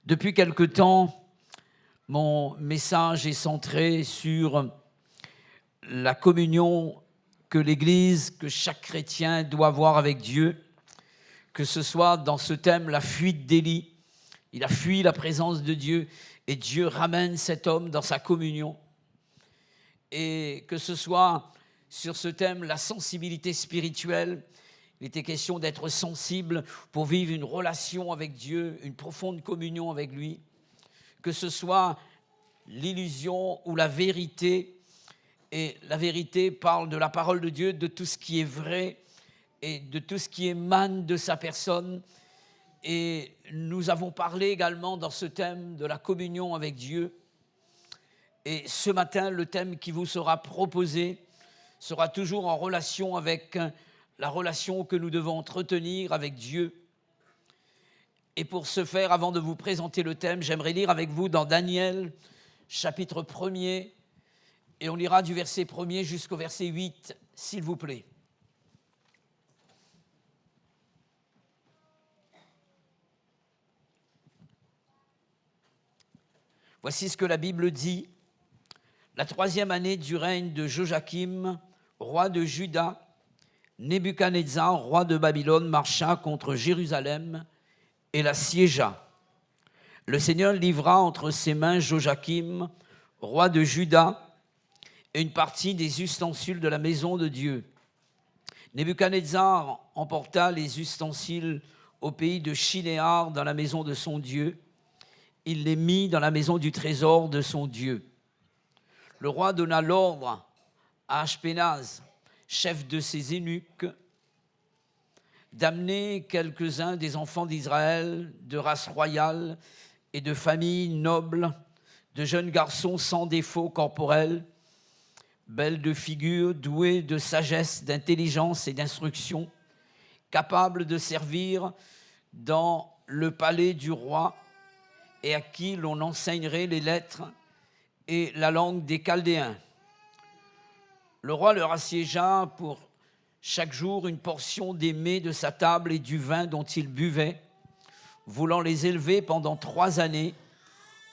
Depuis quelque temps, mon message est centré sur la communion que l'Église, que chaque chrétien doit avoir avec Dieu, que ce soit dans ce thème, la fuite d'Élie. Il a fui la présence de Dieu et Dieu ramène cet homme dans sa communion. Et que ce soit sur ce thème, la sensibilité spirituelle. Il était question d'être sensible pour vivre une relation avec Dieu, une profonde communion avec lui. Que ce soit l'illusion ou la vérité. Et la vérité parle de la parole de Dieu, de tout ce qui est vrai et de tout ce qui émane de sa personne. Et nous avons parlé également dans ce thème de la communion avec Dieu. Et ce matin, le thème qui vous sera proposé sera toujours en relation avec la relation que nous devons entretenir avec Dieu. Et pour ce faire, avant de vous présenter le thème, j'aimerais lire avec vous dans Daniel, chapitre 1er, et on lira du verset 1er jusqu'au verset 8, s'il vous plaît. Voici ce que la Bible dit. La 3e année du règne de Joachim, roi de Juda, Nebuchadnezzar, roi de Babylone, marcha contre Jérusalem et la siégea. Le Seigneur livra entre ses mains Joachim, roi de Juda, et une partie des ustensiles de la maison de Dieu. Nebuchadnezzar emporta les ustensiles au pays de Shinéar dans la maison de son Dieu. Il les mit dans la maison du trésor de son Dieu. Le roi donna l'ordre à Ashpenaz, chef de ses eunuques, d'amener quelques-uns des enfants d'Israël de race royale et de famille noble, de jeunes garçons sans défaut corporel, belles de figure, doués de sagesse, d'intelligence et d'instruction, capables de servir dans le palais du roi et à qui l'on enseignerait les lettres et la langue des Chaldéens. Le roi leur assiégea pour chaque jour une portion des mets de sa table et du vin dont ils buvaient, voulant les élever pendant 3 années,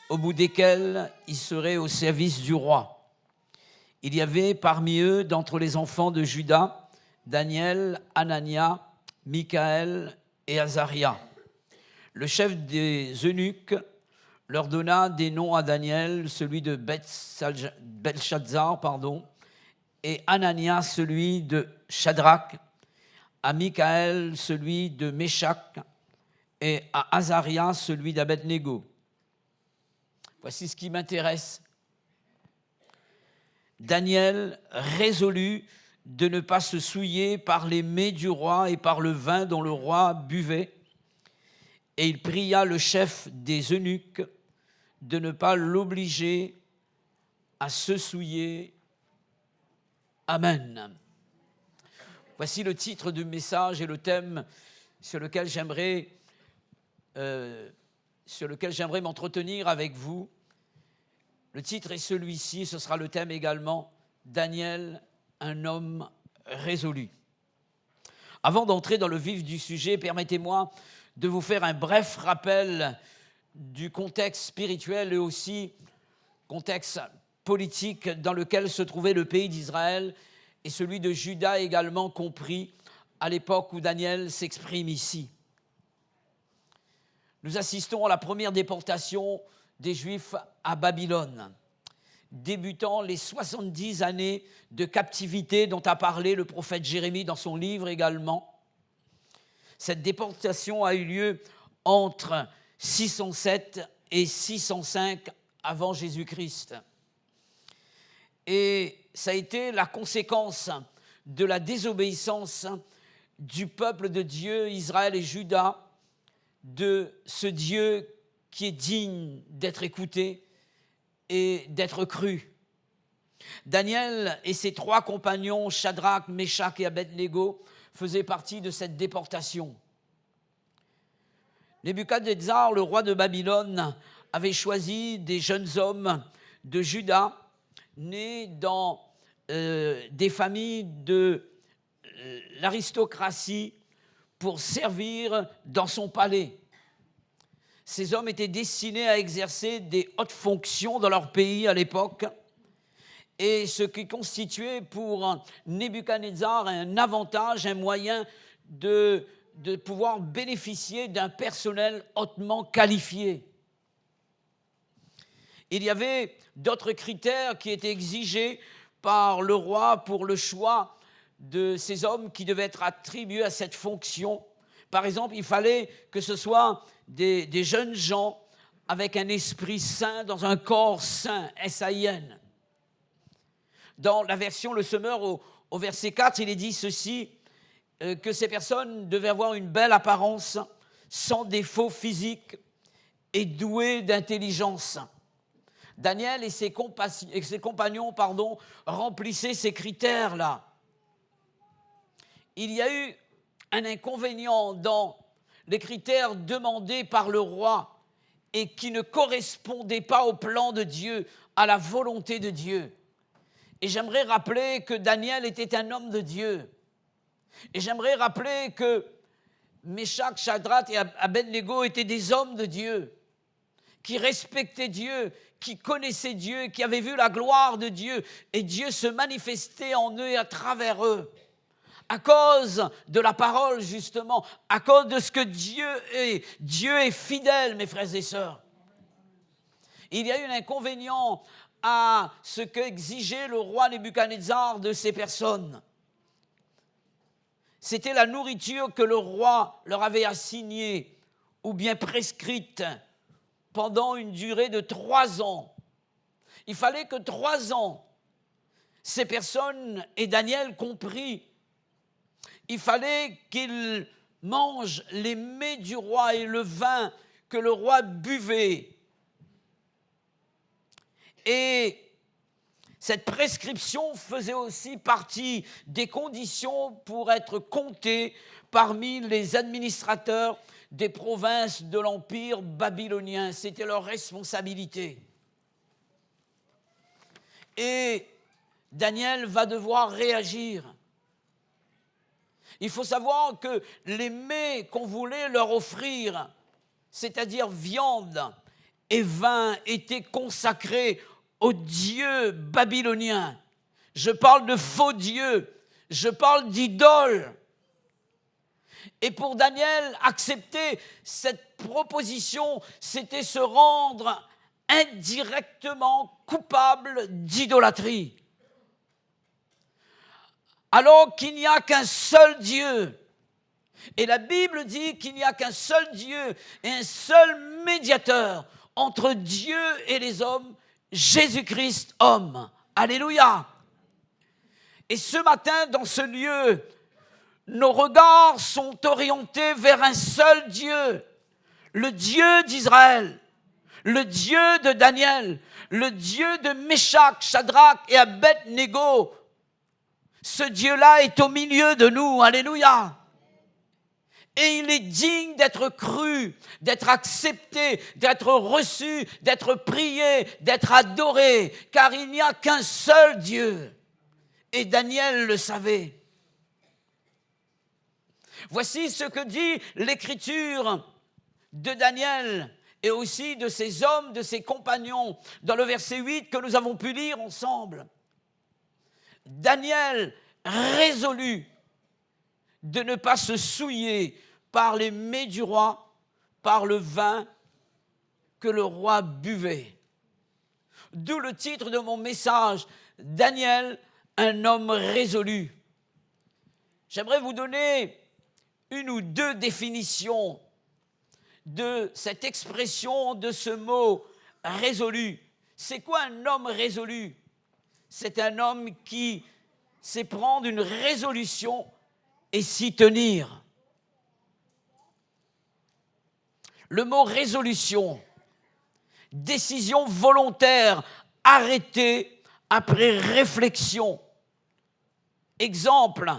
au bout desquelles ils seraient au service du roi. Il y avait parmi eux, d'entre les enfants de Juda, Daniel, Anania, Michaël et Azaria. Le chef des eunuques leur donna des noms à Daniel, celui de Belshazzar, et Anania, celui de Shadrach, à Michaël, celui de Méshach, et à Azaria, celui d'Abednego. Voici ce qui m'intéresse. Daniel résolut de ne pas se souiller par les mets du roi et par le vin dont le roi buvait, et il pria le chef des eunuques de ne pas l'obliger à se souiller. Amen. Voici le titre du message et le thème sur lequel j'aimerais m'entretenir avec vous. Le titre est celui-ci, ce sera le thème également, Daniel, un homme résolu. Avant d'entrer dans le vif du sujet, permettez-moi de vous faire un bref rappel du contexte spirituel et aussi contexte politique dans lequel se trouvait le pays d'Israël et celui de Juda également compris à l'époque où Daniel s'exprime ici. Nous assistons à la première déportation des Juifs à Babylone, débutant les 70 années de captivité dont a parlé le prophète Jérémie dans son livre également. Cette déportation a eu lieu entre 607 et 605 avant Jésus-Christ. Et ça a été la conséquence de la désobéissance du peuple de Dieu, Israël et Juda, de ce Dieu qui est digne d'être écouté et d'être cru. Daniel et ses 3 compagnons, Shadrach, Méshach et Abednego, faisaient partie de cette déportation. Nebuchadnezzar, le roi de Babylone, avait choisi des jeunes hommes de Juda, nés dans des familles de l'aristocratie, pour servir dans son palais. Ces hommes étaient destinés à exercer des hautes fonctions dans leur pays à l'époque, et ce qui constituait pour Nebuchadnezzar un avantage, un moyen de pouvoir bénéficier d'un personnel hautement qualifié. Il y avait d'autres critères qui étaient exigés par le roi pour le choix de ces hommes qui devaient être attribués à cette fonction. Par exemple, il fallait que ce soit des jeunes gens avec un esprit sain, dans un corps sain, S-A-I-N. Dans la version Le Semeur, au verset 4, il est dit ceci, que ces personnes devaient avoir une belle apparence, sans défaut physique et douées d'intelligence. Daniel et ses compagnons remplissaient ces critères-là. Il y a eu un inconvénient dans les critères demandés par le roi et qui ne correspondaient pas au plan de Dieu, à la volonté de Dieu. Et j'aimerais rappeler que Daniel était un homme de Dieu. Et j'aimerais rappeler que Méchak, Shadrach et Abednego étaient des hommes de Dieu, qui respectaient Dieu, qui connaissaient Dieu, qui avaient vu la gloire de Dieu, et Dieu se manifestait en eux et à travers eux. À cause de la parole, justement, à cause de ce que Dieu est. Dieu est fidèle, mes frères et sœurs. Il y a eu un inconvénient à ce qu'exigeait le roi Nebuchadnezzar de ces personnes. C'était la nourriture que le roi leur avait assignée ou bien prescrite pendant une durée de 3 ans. Il fallait que 3 ans, ces personnes, et Daniel compris, il fallait qu'ils mangent les mets du roi et le vin que le roi buvait. Et cette prescription faisait aussi partie des conditions pour être compté parmi les administrateurs des provinces de l'Empire babylonien. C'était leur responsabilité. Et Daniel va devoir réagir. Il faut savoir que les mets qu'on voulait leur offrir, c'est-à-dire viande et vin, étaient consacrés aux dieux babyloniens. Je parle de faux dieux, je parle d'idoles. Et pour Daniel, accepter cette proposition, c'était se rendre indirectement coupable d'idolâtrie. Alors qu'il n'y a qu'un seul Dieu. Et la Bible dit qu'il n'y a qu'un seul Dieu et un seul médiateur entre Dieu et les hommes, Jésus-Christ, homme. Alléluia. Et ce matin, dans ce lieu, nos regards sont orientés vers un seul Dieu, le Dieu d'Israël, le Dieu de Daniel, le Dieu de Méchak, Shadrach et Abednego. Ce Dieu-là est au milieu de nous, alléluia. Et il est digne d'être cru, d'être accepté, d'être reçu, d'être prié, d'être adoré, car il n'y a qu'un seul Dieu. Et Daniel le savait. Voici ce que dit l'Écriture de Daniel et aussi de ses hommes, de ses compagnons, dans le verset 8 que nous avons pu lire ensemble. Daniel résolut de ne pas se souiller par les mets du roi, par le vin que le roi buvait. D'où le titre de mon message, Daniel, un homme résolu. J'aimerais vous donner une ou deux définitions de cette expression, de ce mot résolu. C'est quoi un homme résolu? C'est un homme qui sait prendre une résolution et s'y tenir. Le mot résolution, décision volontaire, arrêtée après réflexion. Exemple,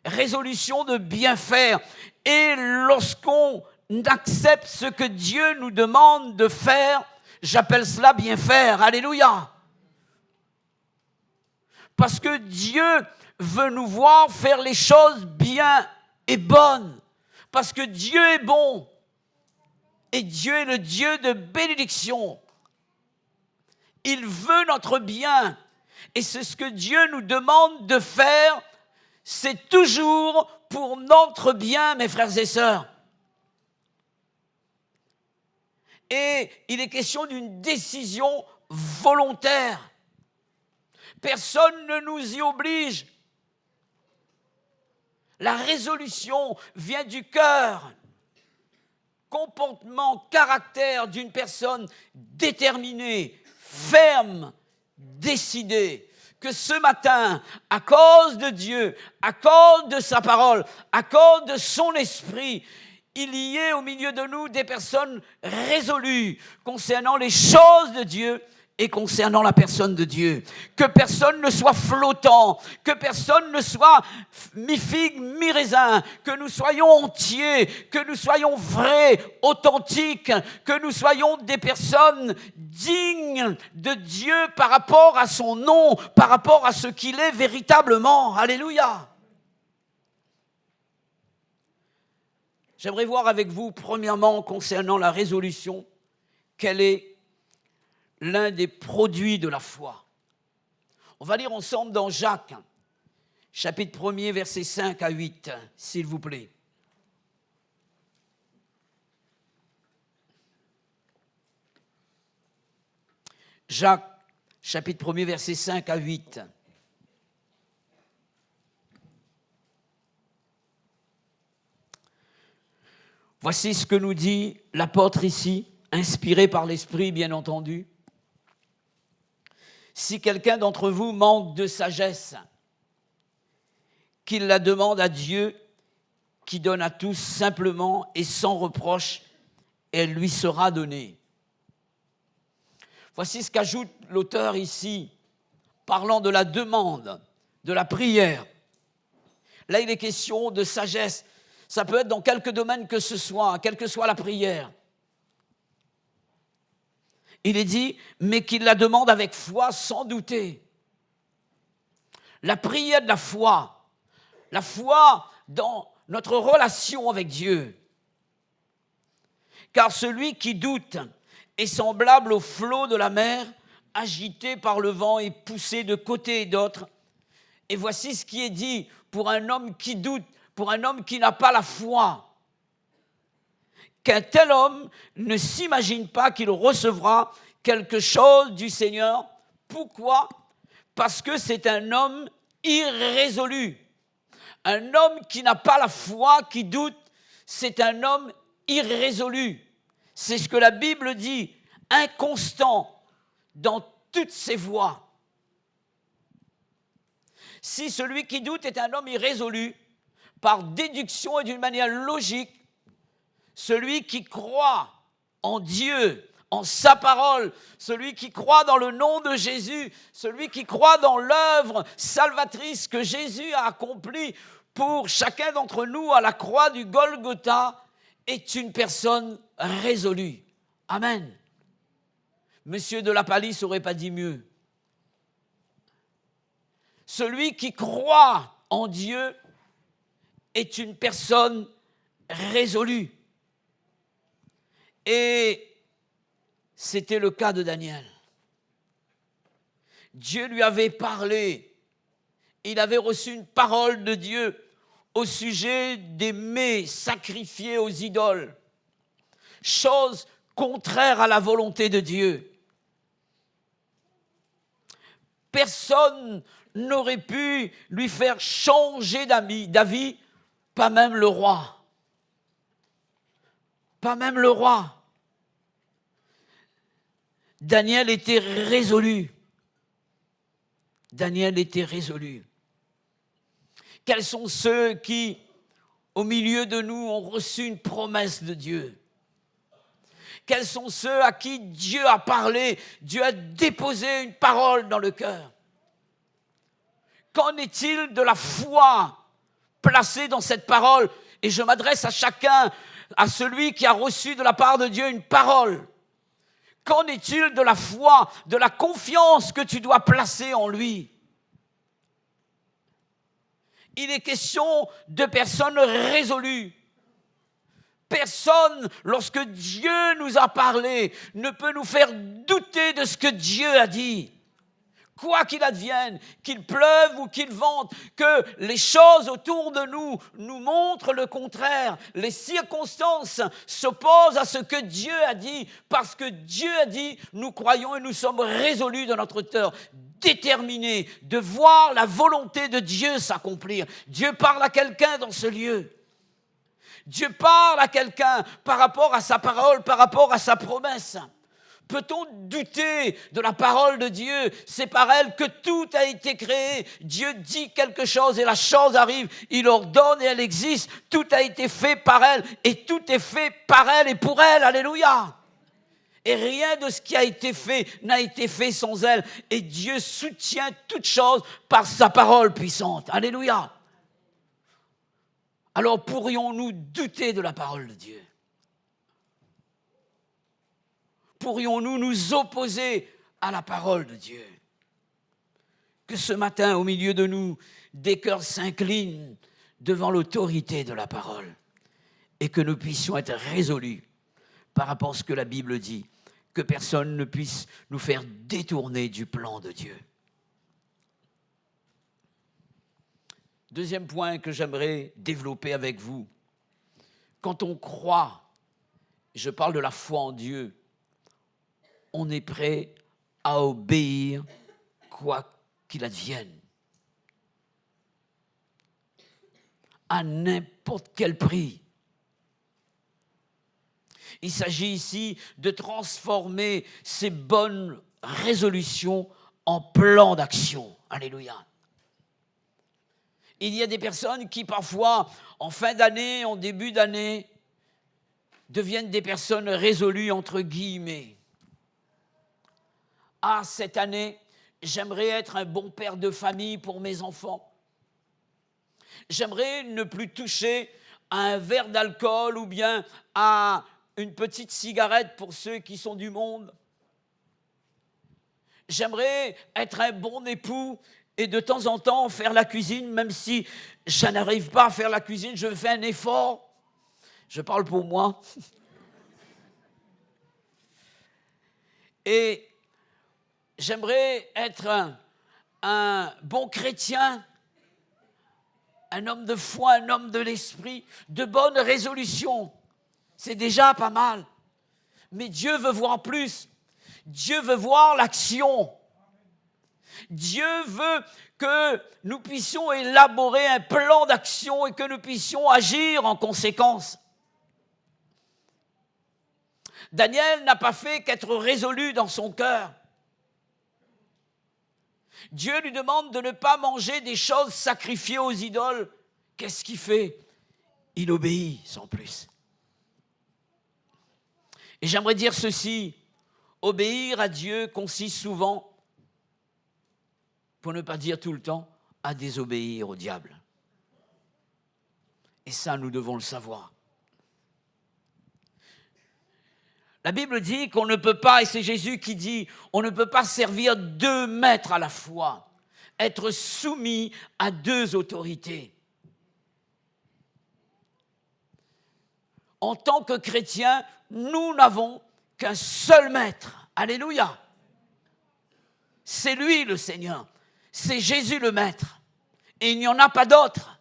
résolution de bien faire. Et lorsqu'on accepte ce que Dieu nous demande de faire, j'appelle cela bien faire. Alléluia. Parce que Dieu veut nous voir faire les choses bien et bonnes. Parce que Dieu est bon. Et Dieu est le Dieu de bénédiction. Il veut notre bien. Et c'est ce que Dieu nous demande de faire. C'est toujours pour notre bien, mes frères et sœurs. Et il est question d'une décision volontaire. Personne ne nous y oblige. La résolution vient du cœur. Comportement, caractère d'une personne déterminée, ferme, décidée. Que ce matin, à cause de Dieu, à cause de sa parole, à cause de son esprit, il y ait au milieu de nous des personnes résolues concernant les choses de Dieu et concernant la personne de Dieu. Que personne ne soit flottant, que personne ne soit mi-figue, mi-raisin, que nous soyons entiers, que nous soyons vrais, authentiques, que nous soyons des personnes dignes de Dieu par rapport à son nom, par rapport à ce qu'il est véritablement. Alléluia. J'aimerais voir avec vous, premièrement, concernant la résolution, quelle est l'un des produits de la foi. On va lire ensemble dans Jacques, chapitre 1er, versets 5 à 8, s'il vous plaît. Jacques, chapitre 1er, versets 5 à 8. Voici ce que nous dit l'apôtre ici, inspiré par l'Esprit, bien entendu. Si quelqu'un d'entre vous manque de sagesse, qu'il la demande à Dieu, qui donne à tous simplement et sans reproche, elle lui sera donnée. Voici ce qu'ajoute l'auteur ici, parlant de la demande, de la prière. Là, il est question de sagesse. Ça peut être dans quelque domaine que ce soit, quelle que soit la prière. Il est dit, mais qu'il la demande avec foi sans douter. La prière de la foi dans notre relation avec Dieu. Car celui qui doute est semblable au flot de la mer, agité par le vent et poussé de côté et d'autre. Et voici ce qui est dit pour un homme qui doute, pour un homme qui n'a pas la foi. Qu'un tel homme ne s'imagine pas qu'il recevra quelque chose du Seigneur. Pourquoi ? Parce que c'est un homme irrésolu. Un homme qui n'a pas la foi, qui doute, c'est un homme irrésolu. C'est ce que la Bible dit, inconstant dans toutes ses voies. Si celui qui doute est un homme irrésolu, par déduction et d'une manière logique, celui qui croit en Dieu, en sa parole, celui qui croit dans le nom de Jésus, celui qui croit dans l'œuvre salvatrice que Jésus a accomplie pour chacun d'entre nous à la croix du Golgotha, est une personne résolue. Amen. Monsieur de la Palisse n'aurait pas dit mieux. Celui qui croit en Dieu est une personne résolue. Et c'était le cas de Daniel. Dieu lui avait parlé. Il avait reçu une parole de Dieu au sujet des mets sacrifiés aux idoles. Chose contraire à la volonté de Dieu. Personne n'aurait pu lui faire changer d'avis, pas même le roi. Pas même le roi. Daniel était résolu. Daniel était résolu. Quels sont ceux qui, au milieu de nous, ont reçu une promesse de Dieu? Quels sont ceux à qui Dieu a parlé, Dieu a déposé une parole dans le cœur? Qu'en est-il de la foi placée dans cette parole? Et je m'adresse à chacun, à celui qui a reçu de la part de Dieu une parole. Qu'en est-il de la foi, de la confiance que tu dois placer en lui? Il est question de personnes résolues. Personne, lorsque Dieu nous a parlé, ne peut nous faire douter de ce que Dieu a dit. Quoi qu'il advienne, qu'il pleuve ou qu'il vente, que les choses autour de nous nous montrent le contraire. Les circonstances s'opposent à ce que Dieu a dit. Parce que Dieu a dit, nous croyons et nous sommes résolus dans notre cœur, déterminés de voir la volonté de Dieu s'accomplir. Dieu parle à quelqu'un dans ce lieu. Dieu parle à quelqu'un par rapport à sa parole, par rapport à sa promesse. Peut-on douter de la parole de Dieu? C'est par elle que tout a été créé. Dieu dit quelque chose et la chose arrive. Il ordonne et elle existe. Tout a été fait par elle et tout est fait par elle et pour elle. Alléluia. Et rien de ce qui a été fait n'a été fait sans elle. Et Dieu soutient toutes choses par sa parole puissante. Alléluia. Alors pourrions-nous douter de la parole de Dieu? Pourrions-nous nous opposer à la parole de Dieu? Que ce matin, au milieu de nous, des cœurs s'inclinent devant l'autorité de la parole et que nous puissions être résolus par rapport à ce que la Bible dit, que personne ne puisse nous faire détourner du plan de Dieu. Deuxième point que j'aimerais développer avec vous. Quand on croit, je parle de la foi en Dieu, on est prêt à obéir quoi qu'il advienne. À n'importe quel prix. Il s'agit ici de transformer ces bonnes résolutions en plan d'action. Alléluia. Il y a des personnes qui parfois, en fin d'année, en début d'année, deviennent des personnes résolues entre guillemets. Ah, cette année, j'aimerais être un bon père de famille pour mes enfants. J'aimerais ne plus toucher à un verre d'alcool ou bien à une petite cigarette pour ceux qui sont du monde. J'aimerais être un bon époux et de temps en temps faire la cuisine, même si je n'arrive pas à faire la cuisine, je fais un effort. Je parle pour moi. Et j'aimerais être un bon chrétien, un homme de foi, un homme de l'esprit, de bonnes résolutions. C'est déjà pas mal. Mais Dieu veut voir plus. Dieu veut voir l'action. Dieu veut que nous puissions élaborer un plan d'action et que nous puissions agir en conséquence. Daniel n'a pas fait qu'être résolu dans son cœur. Dieu lui demande de ne pas manger des choses sacrifiées aux idoles. Qu'est-ce qu'il fait? Il obéit sans plus. Et j'aimerais dire ceci, obéir à Dieu consiste souvent, pour ne pas dire tout le temps, à désobéir au diable. Et ça, nous devons le savoir. La Bible dit qu'on ne peut pas, et c'est Jésus qui dit, on ne peut pas servir 2 maîtres à la fois, être soumis à 2 autorités. En tant que chrétiens, nous n'avons qu'un seul maître. Alléluia. C'est lui le Seigneur. C'est Jésus le maître. Et il n'y en a pas d'autre.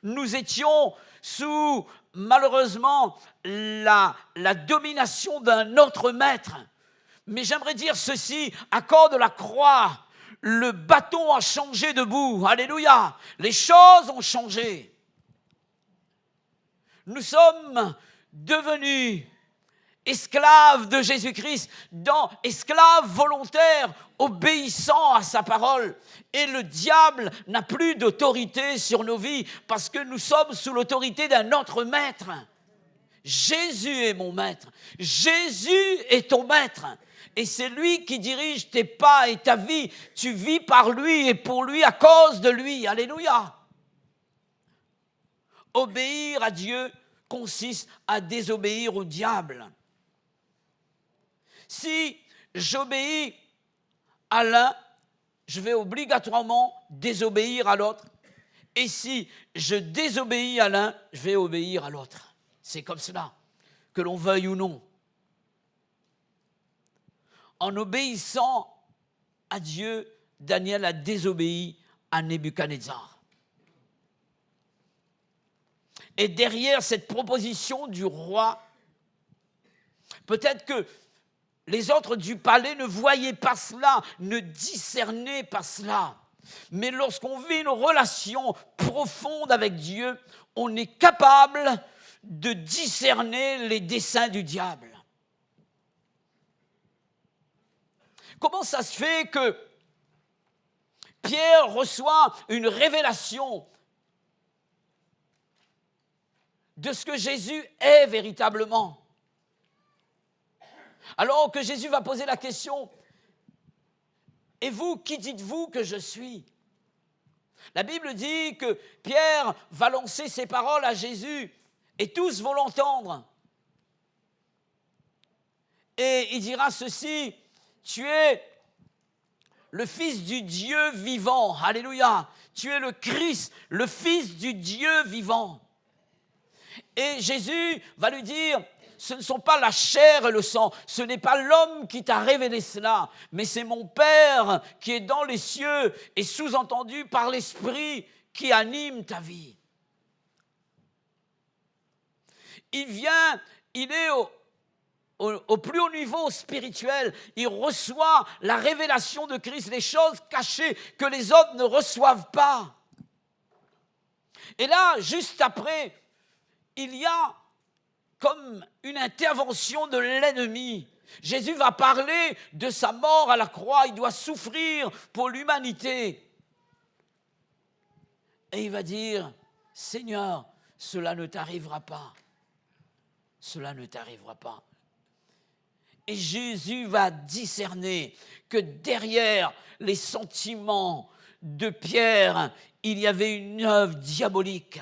Nous étions sous, malheureusement, la domination d'un autre maître. Mais j'aimerais dire ceci, à cause de la croix, le bâton a changé de bout. Alléluia. Les choses ont changé. Nous sommes devenus esclaves de Jésus-Christ, esclaves volontaires, obéissant à sa parole. Et le diable n'a plus d'autorité sur nos vies parce que nous sommes sous l'autorité d'un autre maître. Jésus est mon maître. Jésus est ton maître. Et c'est lui qui dirige tes pas et ta vie. Tu vis par lui et pour lui à cause de lui. Alléluia. Obéir à Dieu consiste à désobéir au diable. Si j'obéis à l'un, je vais obligatoirement désobéir à l'autre. Et si je désobéis à l'un, je vais obéir à l'autre. C'est comme cela. que l'on veuille ou non. En obéissant à Dieu, Daniel a désobéi à Nebuchadnezzar. Et derrière cette proposition du roi, peut-être que les autres du palais ne voyaient pas cela, ne discernaient pas cela. Mais lorsqu'on vit une relation profonde avec Dieu, on est capable de discerner les desseins du diable. Comment ça se fait que Pierre reçoit une révélation de ce que Jésus est véritablement? Alors que Jésus va poser la question, « Et vous, qui dites-vous que je suis ?» La Bible dit que Pierre va lancer ses paroles à Jésus et tous vont l'entendre. Et il dira ceci, « Tu es le Fils du Dieu vivant. » Alléluia. « Tu es le Christ, le Fils du Dieu vivant. » Et Jésus va lui dire, ce ne sont pas la chair et le sang, ce n'est pas l'homme qui t'a révélé cela, mais c'est mon Père qui est dans les cieux et sous-entendu par l'Esprit qui anime ta vie. Il est au plus haut niveau spirituel, il reçoit la révélation de Christ, les choses cachées que les autres ne reçoivent pas. Et là, juste après, il y a comme une intervention de l'ennemi. Jésus va parler de sa mort à la croix, il doit souffrir pour l'humanité. Et il va dire, « Seigneur, cela ne t'arrivera pas. Cela ne t'arrivera pas. » Et Jésus va discerner que derrière les sentiments de Pierre, il y avait une œuvre diabolique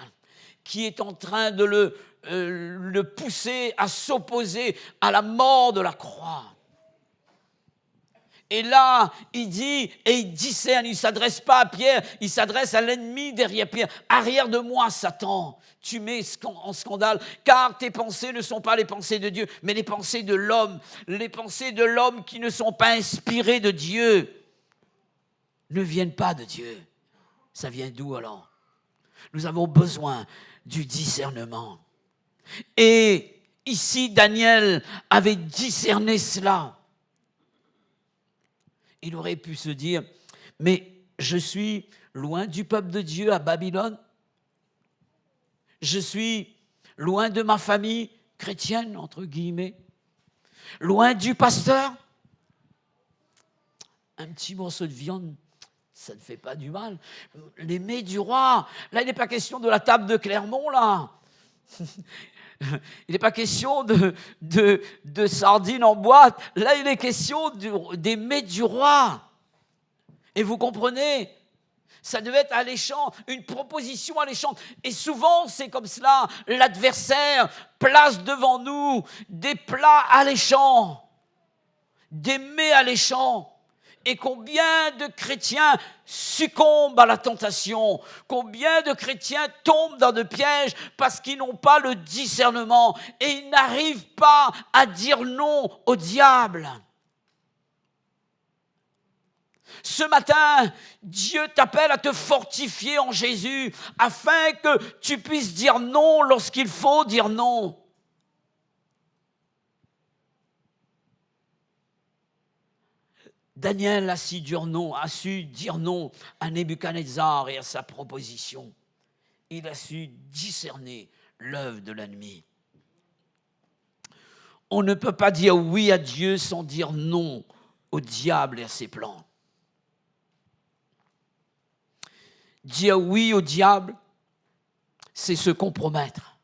qui est en train de le pousser à s'opposer à la mort de la croix. Et là, il dit, et il discerne, il ne s'adresse pas à Pierre, il s'adresse à l'ennemi derrière Pierre. « Arrière de moi, Satan, tu mets en scandale, car tes pensées ne sont pas les pensées de Dieu, mais les pensées de l'homme. Les pensées de l'homme qui ne sont pas inspirées de Dieu ne viennent pas de Dieu. » Ça vient d'où alors? Nous avons besoin du discernement. Et ici, Daniel avait discerné cela. Il aurait pu se dire, mais je suis loin du peuple de Dieu à Babylone. Je suis loin de ma famille chrétienne, entre guillemets. Loin du pasteur. Un petit morceau de viande, ça ne fait pas du mal. Les mets du roi. Là, il n'est pas question de la table de Clermont, là. Il n'est pas question de sardines en boîte. Là, il est question des mets du roi. Et vous comprenez, ça devait être alléchant, une proposition alléchante. Et souvent, c'est comme cela. L'adversaire place devant nous des plats alléchants, des mets alléchants. Et combien de chrétiens succombent à la tentation? Combien de chrétiens tombent dans des pièges parce qu'ils n'ont pas le discernement et ils n'arrivent pas à dire non au diable? Ce matin, Dieu t'appelle à te fortifier en Jésus afin que tu puisses dire non lorsqu'il faut dire non. Daniel a su dire non à Nebuchadnezzar et à sa proposition. Il a su discerner l'œuvre de l'ennemi. On ne peut pas dire oui à Dieu sans dire non au diable et à ses plans. Dire oui au diable, c'est se compromettre.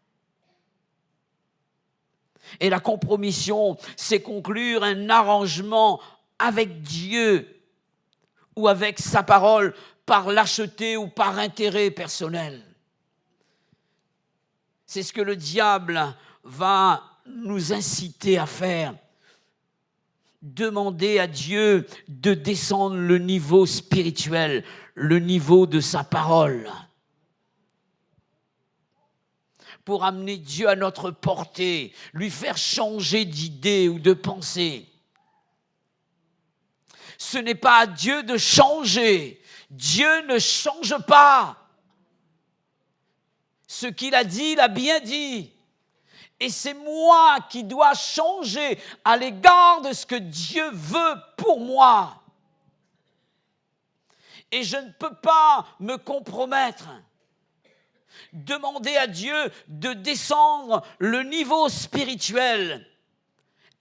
Et la compromission, c'est conclure un arrangement avec Dieu ou avec sa parole par lâcheté ou par intérêt personnel. C'est ce que le diable va nous inciter à faire. Demander à Dieu de descendre le niveau spirituel, le niveau de sa parole. pour amener Dieu à notre portée, lui faire changer d'idée ou de pensée. Ce n'est pas à Dieu de changer. Dieu ne change pas. Ce qu'il a dit, il a bien dit. Et c'est moi qui dois changer à l'égard de ce que Dieu veut pour moi. Et je ne peux pas me compromettre. Demander à Dieu de descendre le niveau spirituel.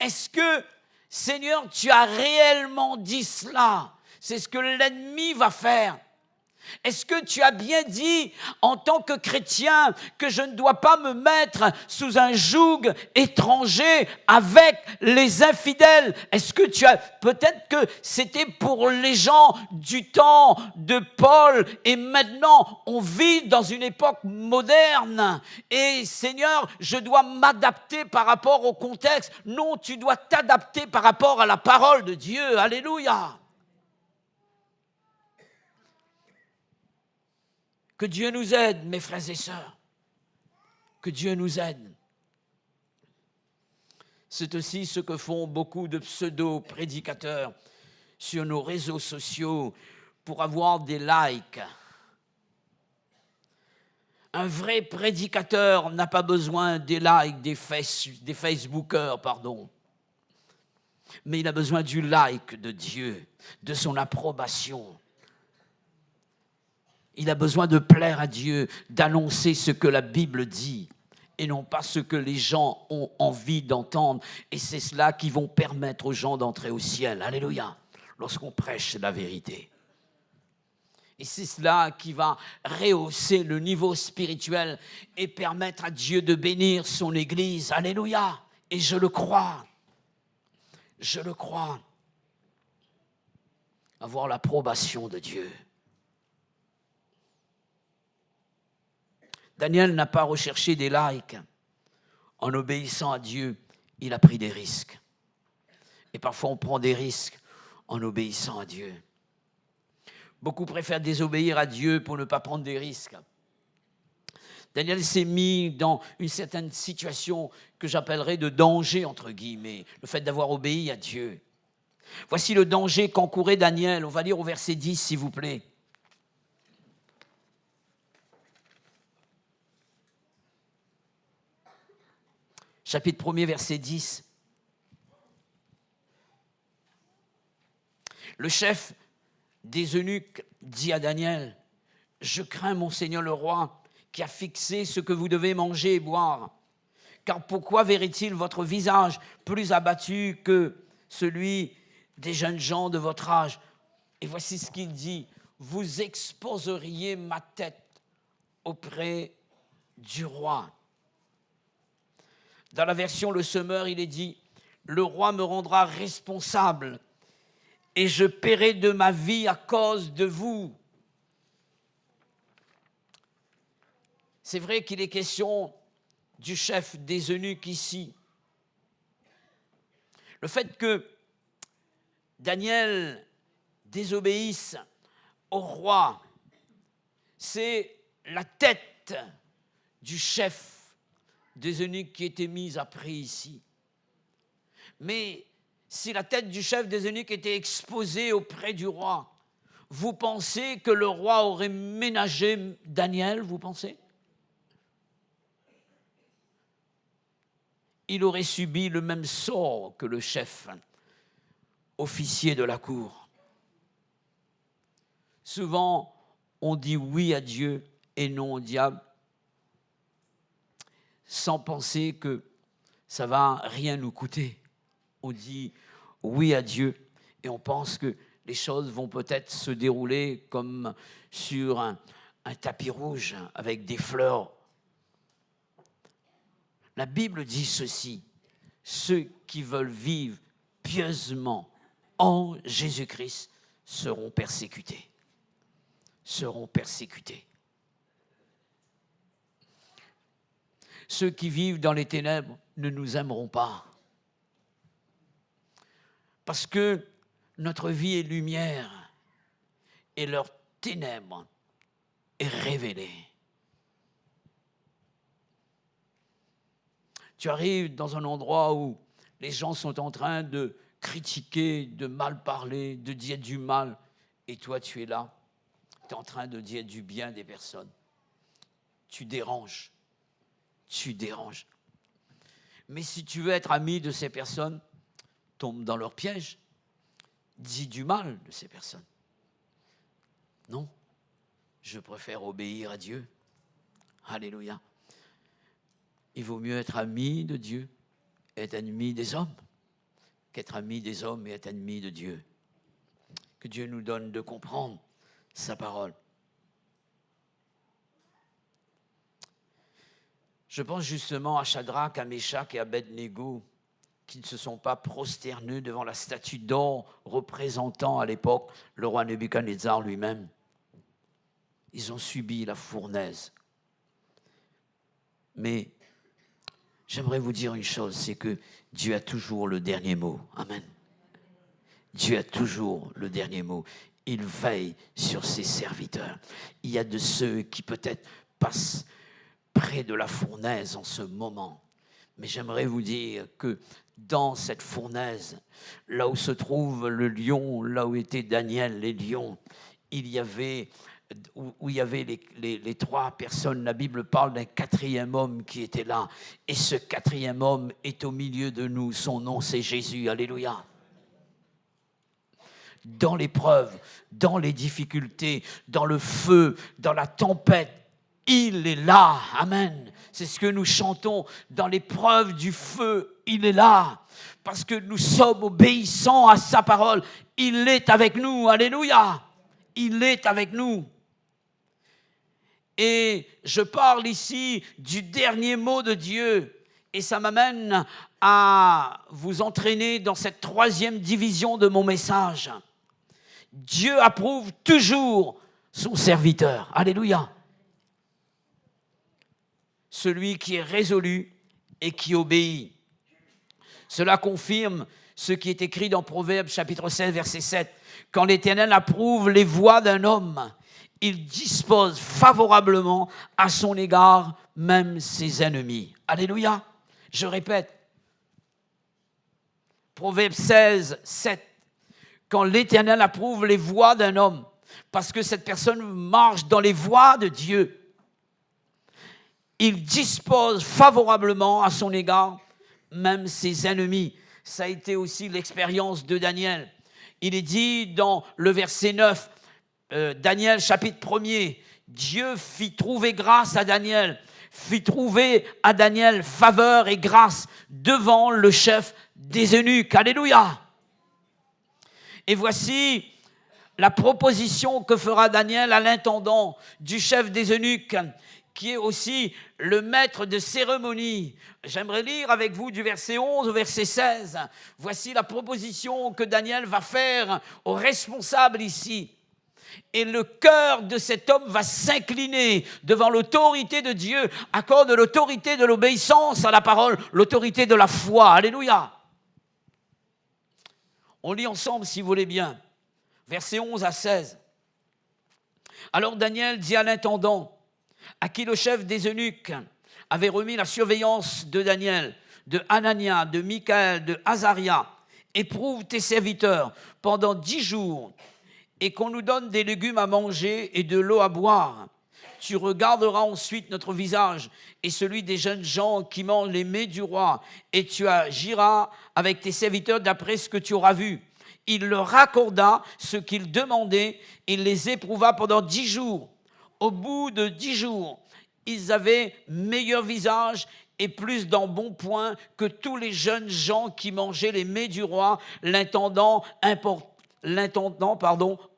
Est-ce que, Seigneur, tu as réellement dit cela? C'est ce que l'ennemi va faire. Est-ce que tu as bien dit, en tant que chrétien, que je ne dois pas me mettre sous un joug étranger avec les infidèles? Est-ce que tu as... Peut-être que c'était pour les gens du temps de Paul et maintenant on vit dans une époque moderne. Et Seigneur, je dois m'adapter par rapport au contexte. Non, tu dois t'adapter par rapport à la parole de Dieu. Alléluia. Que Dieu nous aide, mes frères et sœurs. Que Dieu nous aide. C'est aussi ce que font beaucoup de pseudo-prédicateurs sur nos réseaux sociaux pour avoir des likes. Un vrai prédicateur n'a pas besoin des likes des Facebookers, mais il a besoin du like de Dieu, de son approbation. Il a besoin de plaire à Dieu, d'annoncer ce que la Bible dit et non pas ce que les gens ont envie d'entendre. Et c'est cela qui va permettre aux gens d'entrer au ciel. Alléluia, lorsqu'on prêche la vérité. Et c'est cela qui va rehausser le niveau spirituel et permettre à Dieu de bénir son Église. Alléluia, et je le crois. Je le crois. Avoir l'approbation de Dieu. Daniel n'a pas recherché des likes. En obéissant à Dieu, il a pris des risques. Et parfois, on prend des risques en obéissant à Dieu. Beaucoup préfèrent désobéir à Dieu pour ne pas prendre des risques. Daniel s'est mis dans une certaine situation que j'appellerais de danger, entre guillemets, le fait d'avoir obéi à Dieu. Voici le danger qu'encourait Daniel. On va lire au verset 10, s'il vous plaît. Chapitre 1er, verset 10. Le chef des eunuques dit à Daniel, « Je crains mon Seigneur le roi, qui a fixé ce que vous devez manger et boire. Car pourquoi verrait-il votre visage plus abattu que celui des jeunes gens de votre âge ?» Et voici ce qu'il dit, « Vous exposeriez ma tête auprès du roi. » Dans la version Le Semeur, il est dit, « Le roi me rendra responsable et je paierai de ma vie à cause de vous. » C'est vrai qu'il est question du chef des eunuques ici. Le fait que Daniel désobéisse au roi, c'est la tête du chef des eunuques qui était mise à prix ici. Mais si la tête du chef des eunuques était exposée auprès du roi, vous pensez que le roi aurait ménagé Daniel, vous pensez? Il aurait subi le même sort que le chef officier de la cour. Souvent, on dit oui à Dieu et non au diable, sans penser que ça va rien nous coûter. On dit oui à Dieu et on pense que les choses vont peut-être se dérouler comme sur un tapis rouge avec des fleurs. La Bible dit ceci, ceux qui veulent vivre pieusement en Jésus-Christ seront persécutés. Seront persécutés. Ceux qui vivent dans les ténèbres ne nous aimeront pas. Parce que notre vie est lumière et leur ténèbre est révélée. Tu arrives dans un endroit où les gens sont en train de critiquer, de mal parler, de dire du mal. Et toi, tu es là. Tu es en train de dire du bien des personnes. Tu déranges. Tu déranges. Mais si tu veux être ami de ces personnes, tombe dans leur piège. Dis du mal de ces personnes. Non. Je préfère obéir à Dieu. Alléluia. Il vaut mieux être ami de Dieu et être ennemi des hommes qu'être ami des hommes et être ennemi de Dieu. Que Dieu nous donne de comprendre sa parole. Je pense justement à Shadrach, à Méshach et à Abed-Négo qui ne se sont pas prosternés devant la statue d'or représentant à l'époque le roi Nebuchadnezzar lui-même. Ils ont subi la fournaise. Mais j'aimerais vous dire une chose, c'est que Dieu a toujours le dernier mot. Amen. Dieu a toujours le dernier mot. Il veille sur ses serviteurs. Il y a de ceux qui peut-être passent près de la fournaise en ce moment. Mais j'aimerais vous dire que dans cette fournaise, là où se trouve le lion, là où était Daniel, les lions, il y avait les trois personnes. La Bible parle d'un quatrième homme qui était là. Et ce quatrième homme est au milieu de nous. Son nom, c'est Jésus. Alléluia. Dans l'épreuve, dans les difficultés, dans le feu, dans la tempête, il est là. Amen. C'est ce que nous chantons. Dans l'épreuve du feu, il est là. Parce que nous sommes obéissants à sa parole. Il est avec nous. Alléluia. Il est avec nous. Et je parle ici du dernier mot de Dieu. Et ça m'amène à vous entraîner dans cette troisième division de mon message. Dieu approuve toujours son serviteur. Alléluia. Celui qui est résolu et qui obéit. Cela confirme ce qui est écrit dans Proverbes chapitre 16, verset 7. Quand l'Éternel approuve les voies d'un homme, il dispose favorablement à son égard même ses ennemis. Alléluia. Je répète. Proverbe 16, 7. Quand l'Éternel approuve les voies d'un homme, parce que cette personne marche dans les voies de Dieu, il dispose favorablement à son égard même ses ennemis. Ça a été aussi l'expérience de Daniel. Il est dit dans le verset 9, Daniel chapitre 1er, Dieu fit trouver grâce à Daniel, fit trouver à Daniel faveur et grâce devant le chef des eunuques. Alléluia. Et voici la proposition que fera Daniel à l'intendant du chef des eunuques, qui est aussi le maître de cérémonie. J'aimerais lire avec vous du verset 11 au verset 16. Voici la proposition que Daniel va faire aux responsables ici. Et le cœur de cet homme va s'incliner devant l'autorité de Dieu, accorde l'autorité de l'obéissance à la parole, l'autorité de la foi. Alléluia. On lit ensemble si vous voulez bien. Versets 11 à 16. Alors Daniel dit à l'intendant, à qui le chef des eunuques avait remis la surveillance de Daniel, de Hanania, de Michaël, de Azaria, éprouve tes serviteurs pendant 10 jours et qu'on nous donne des légumes à manger et de l'eau à boire. Tu regarderas ensuite notre visage et celui des jeunes gens qui mangent les mets du roi et tu agiras avec tes serviteurs d'après ce que tu auras vu. Il leur accorda ce qu'ils demandaient, il les éprouva pendant 10 jours. Au bout de 10 jours, ils avaient meilleur visage et plus d'embonpoint que tous les jeunes gens qui mangeaient les mets du roi. L'intendant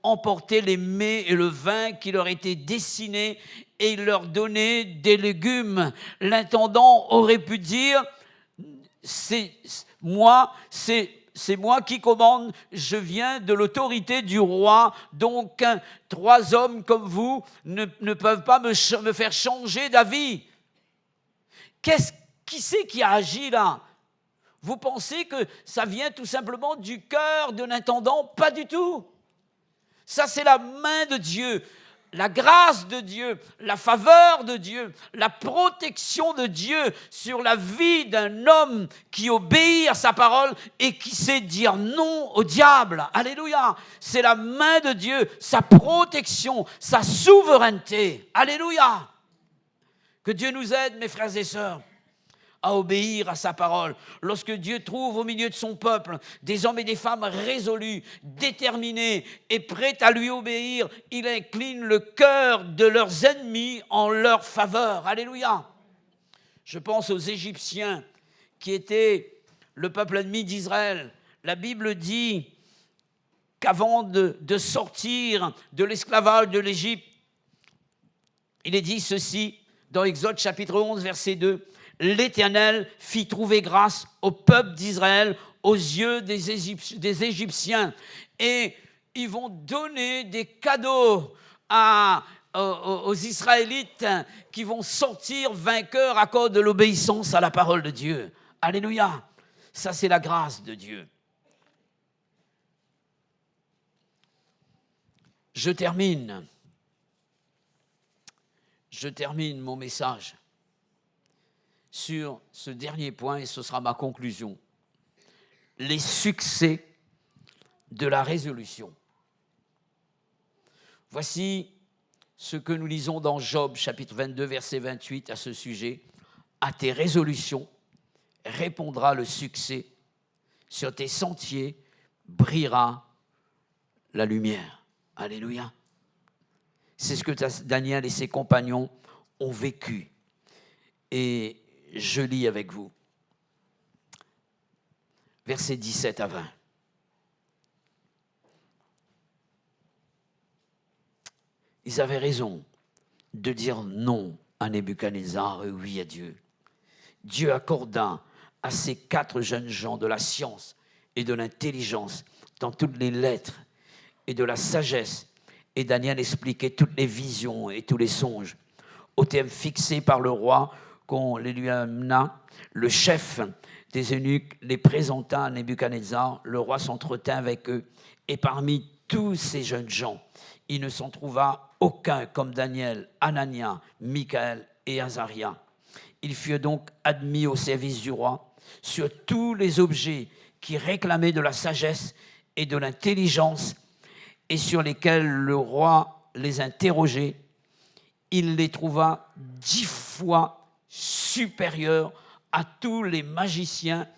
emportait les mets et le vin qui leur étaient destinés et il leur donnait des légumes. L'intendant aurait pu dire, c'est moi qui commande, je viens de l'autorité du roi, donc 3 hommes comme vous ne peuvent pas me faire changer d'avis. Qui c'est qui a agi là? Vous pensez que ça vient tout simplement du cœur de l'intendant? Pas du tout. Ça, c'est la main de Dieu. la grâce de Dieu, la faveur de Dieu, la protection de Dieu sur la vie d'un homme qui obéit à sa parole et qui sait dire non au diable. Alléluia. C'est la main de Dieu, sa protection, sa souveraineté. Alléluia. Que Dieu nous aide, mes frères et sœurs, à obéir à sa parole. Lorsque Dieu trouve au milieu de son peuple des hommes et des femmes résolus, déterminés et prêts à lui obéir, il incline le cœur de leurs ennemis en leur faveur. Alléluia. Je pense aux Égyptiens qui étaient le peuple ennemi d'Israël. La Bible dit qu'avant de sortir de l'esclavage de l'Égypte, il est dit ceci dans Exode chapitre 11 verset 2. L'Éternel fit trouver grâce au peuple d'Israël aux yeux des Égyptiens. Et ils vont donner des cadeaux aux Israélites qui vont sortir vainqueurs à cause de l'obéissance à la parole de Dieu. Alléluia. Ça, c'est la grâce de Dieu. Je termine mon message sur ce dernier point, et ce sera ma conclusion. Les succès de la résolution. Voici ce que nous lisons dans Job, chapitre 22, verset 28, à ce sujet. À tes résolutions répondra le succès, sur tes sentiers brillera la lumière. Alléluia. C'est ce que Daniel et ses compagnons ont vécu. Et je lis avec vous. Versets 17 à 20. Ils avaient raison de dire non à Nebuchadnezzar et oui à Dieu. Dieu accorda à ces 4 jeunes gens de la science et de l'intelligence dans toutes les lettres et de la sagesse. Et Daniel expliquait toutes les visions et tous les songes. Au terme fixé par le roi, qu'on les lui amena, le chef des eunuques les présenta à Nebuchadnezzar. Le roi s'entretint avec eux. Et parmi tous ces jeunes gens, il ne s'en trouva aucun comme Daniel, Anania, Michaël et Azaria. Ils furent donc admis au service du roi sur tous les objets qui réclamaient de la sagesse et de l'intelligence et sur lesquels le roi les interrogeait. Il les trouva 10 fois supérieurs à tous les magiciens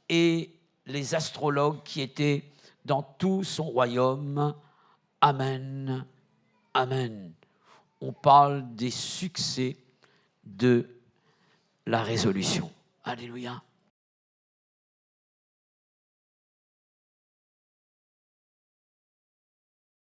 et les astrologues qui étaient dans tout son royaume. Amen. Amen. On parle des succès de la résolution. Alléluia.